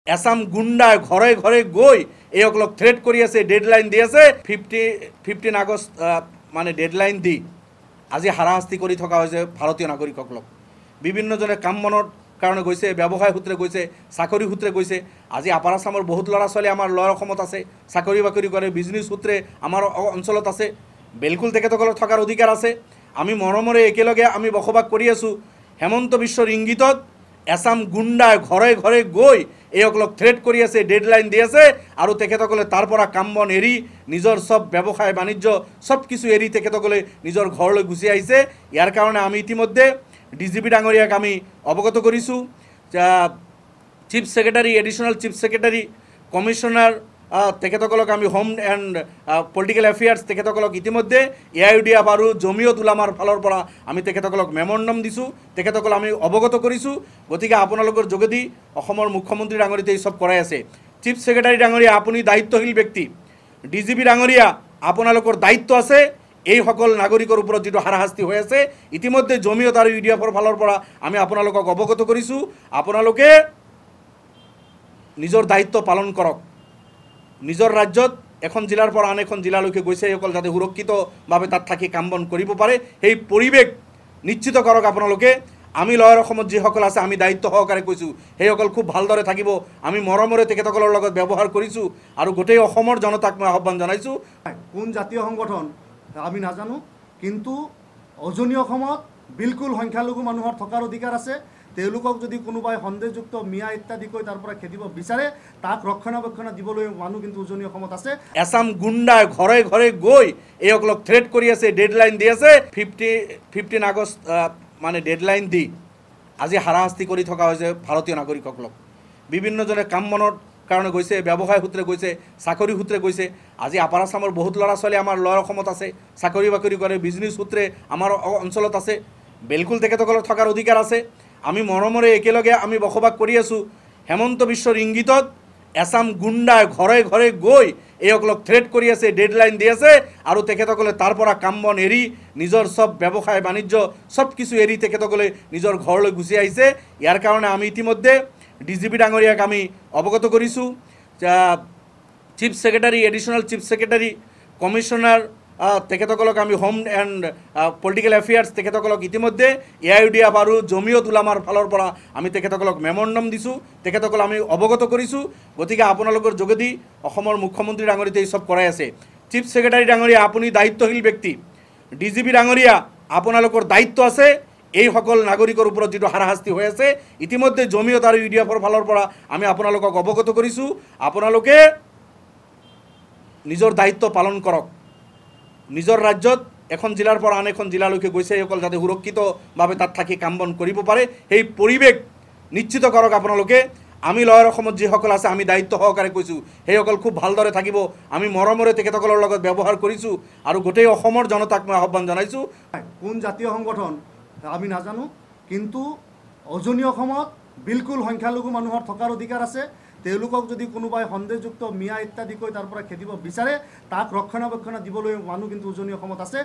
এসাম গুন্ডায় ঘৰে ঘৰে গৈ এইসকলক থ্ৰেট কৰি আছে, ডেডলাইন দি আছে। 15 আগষ্ট মানে ডেডলাইন দি আজি হাৰাশাস্তি কৰি থকা হৈছে ভাৰতীয় নাগৰিকসকলক। বিভিন্নজনে কাম মনৰ কাৰণে গৈছে, ব্যৱসায় সূত্ৰে গৈছে, চাকৰি সূত্ৰে গৈছে। আজি আপাৰ আছামৰ বহুত ল'ৰা ছোৱালী আমাৰ লৱাৰ অসমত আছে, চাকৰি বাকৰি কৰে, বিজনেছ সূত্ৰে আমাৰ অঞ্চলত আছে। বিলকুল তেখেতসকলৰ থকাৰ অধিকাৰ আছে। আমি মৰমৰে একেলগে আমি বসবাস কৰি আছোঁ। হেমন্ত বিশ্বৰ ইংগিতত এসাম গুন্ডায় ঘৰে ঘৰে গৈ এইসকলক থ্ৰেট কৰি আছে, ডেডলাইন দি আছে। আৰু তেখেতসকলে তাৰ পৰা কাম বন এৰি নিজৰ সব ব্যৱসায় বাণিজ্য সব কিছু এৰি তেখেতসকলে নিজৰ ঘৰলৈ গুচি আহিছে। ইয়াৰ কাৰণে আমি ইতিমধ্যে ডিজিপি ডাঙৰীয়াক আমি অৱগত কৰিছোঁ। Chief secretary, additional chief secretary, commissioner তেখেতসকলক আমি হোম এণ্ড পলিটিক্যাল এফেয়াৰ্ছ তেখেতসকলক ইতিমধ্যে AIUDF আৰু জমিয়ত উলামাৰ ফালৰ পৰা আমি তেখেতসকলক মেমৰেণ্ডাম দিছোঁ, তেখেতসকলক আমি অৱগত কৰিছোঁ। গতিকে আপোনালোকৰ যোগেদি অসমৰ মুখ্যমন্ত্ৰী ডাঙৰীয়াই সব কৰাই আছে। চিফ সেক্ৰেটাৰি ডাঙৰীয়া আপুনি দায়িত্বশীল ব্যক্তি, ডিজিপি ডাঙৰীয়া আপোনালোকৰ দায়িত্ব আছে। এই সকল নাগৰিকৰ ওপৰত যেটো হাৰাশাস্তি হৈ আছে ইতিমধ্যে জমিয়ত আৰু UDFৰ ফালৰ পৰা আমি আপোনালোকক অৱগত কৰিছোঁ। আপোনালোকে নিজৰ দায়িত্ব পালন কৰক। নিজৰ ৰাজ্যত এখন জিলাৰ পৰা আন এখন জিলালৈকে গৈছে এইসকল যাতে সুৰক্ষিতভাৱে তাত থাকি কাম বন কৰিব পাৰে, সেই পৰিৱেশ নিশ্চিত কৰক আপোনালোকে। আমি লয়াৰ অসমত যিসকল আছে আমি দায়িত্ব সহকাৰে কৈছোঁ, সেইসকল খুব ভালদৰে থাকিব। আমি মৰমৰে তেখেতসকলৰ লগত ব্যৱহাৰ কৰিছোঁ আৰু গোটেই অসমৰ জনতাক মই আহ্বান জনাইছোঁ। কোন জাতীয় সংগঠন আমি নাজানো, কিন্তু উজনি অসমত বিলকুল সংখ্যালঘু মানুহৰ থকাৰ অধিকাৰ আছে। তেওঁলোকক যদি কোনোবাই সন্দেহযুক্ত মিয়া ইত্যাদিকৈ তাৰ পৰা খেদিব বিচাৰে তাক ৰক্ষণাবেক্ষণ দিবলৈ মানুহ কিন্তু উজনি অসমত আছে। এসাম গুন্ডায় ঘৰে ঘৰে গৈ এইসকলক থ্ৰেট কৰি আছে, ডেডলাইন দি আছে। 15 আগষ্ট মানে ডেডলাইন দি আজি হাৰাশাস্তি কৰি থকা হৈছে ভাৰতীয় নাগৰিকসকলক। বিভিন্নজনে কাম মনৰ কাৰণে গৈছে, ব্যৱসায় সূত্ৰে গৈছে, চাকৰি সূত্ৰে গৈছে। আজি আপাৰ আছামৰ বহুত ল'ৰা ছোৱালী আমাৰ লৱাৰ অসমত আছে, চাকৰি বাকৰি কৰে, বিজনেছ সূত্ৰে আমাৰ অঞ্চলত আছে। বিলকুল তেখেতসকলৰ থকাৰ অধিকাৰ আছে। আমি মৰমৰে একেলগে আমি বসবাস কৰি আছোঁ। হেমন্ত বিশ্বৰ ইংগিতত এসাম গুন্ডায় ঘৰে ঘৰে গৈ এইসকলক থ্ৰেট কৰি আছে, ডেডলাইন দি আছে। আৰু তেখেতসকলে তাৰ পৰা কাম বন এৰি নিজৰ সব ব্যৱসায় বাণিজ্য সব কিছু এৰি তেখেতসকলে নিজৰ ঘৰলৈ গুচি আহিছে। ইয়াৰ কাৰণে আমি ইতিমধ্যে ডিজিপি ডাঙৰীয়াক আমি অৱগত কৰিছোঁ। Chief secretary, additional chief secretary, commissioner তেখেতসকলক আমি হোম এণ্ড পলিটিক্যাল এফেয়াৰ্ছ তেখেতসকলক ইতিমধ্যে AIUDF আৰু জমিয়ত উলামাৰ ফালৰ পৰা আমি তেখেতসকলক মেমৰেণ্ডাম দিছোঁ, তেখেতসকলক আমি অৱগত কৰিছোঁ। গতিকে আপোনালোকৰ যোগেদি অসমৰ মুখ্যমন্ত্ৰী ডাঙৰীয়াই সব কৰাই আছে। চিফ সেক্ৰেটাৰি ডাঙৰীয়া আপুনি দায়িত্বশীল ব্যক্তি, ডিজিপি ডাঙৰীয়া আপোনালোকৰ দায়িত্ব আছে। এই সকল নাগৰিকৰ ওপৰত যেটো হাৰাশাস্তি হৈ আছে ইতিমধ্যে জমিয়ত আৰু UDFৰ ফালৰ পৰা আমি আপোনালোকক অৱগত কৰিছোঁ। আপোনালোকে নিজৰ দায়িত্ব পালন কৰক। নিজৰ ৰাজ্যত এখন জিলাৰ পৰা আন এখন জিলালৈকে গৈছে এইসকল যাতে সুৰক্ষিতভাৱে তাত থাকি কাম বন কৰিব পাৰে, সেই পৰিৱেশ নিশ্চিত কৰক আপোনালোকে। আমি লয়াৰ অসমত যিসকল আছে আমি দায়িত্ব সহকাৰে কৈছোঁ, সেইসকল খুব ভালদৰে থাকিব। আমি মৰমৰে তেখেতসকলৰ লগত ব্যৱহাৰ কৰিছোঁ আৰু গোটেই অসমৰ জনতাক মই আহ্বান জনাইছোঁ। কোন জাতীয় সংগঠন আমি নাজানো, কিন্তু উজনি অসমত বিলকুল সংখ্যালঘু মানুহৰ থকাৰ অধিকাৰ আছে। তেওঁলোকক যদি কোনোবাই সন্দেহযুক্ত মিয়া ইত্যাদিকৈ তাৰ পৰা খেদিব বিচাৰে তাক ৰক্ষণাবেক্ষণ দিবলৈ মানুহ কিন্তু উজনি অসমত আছে।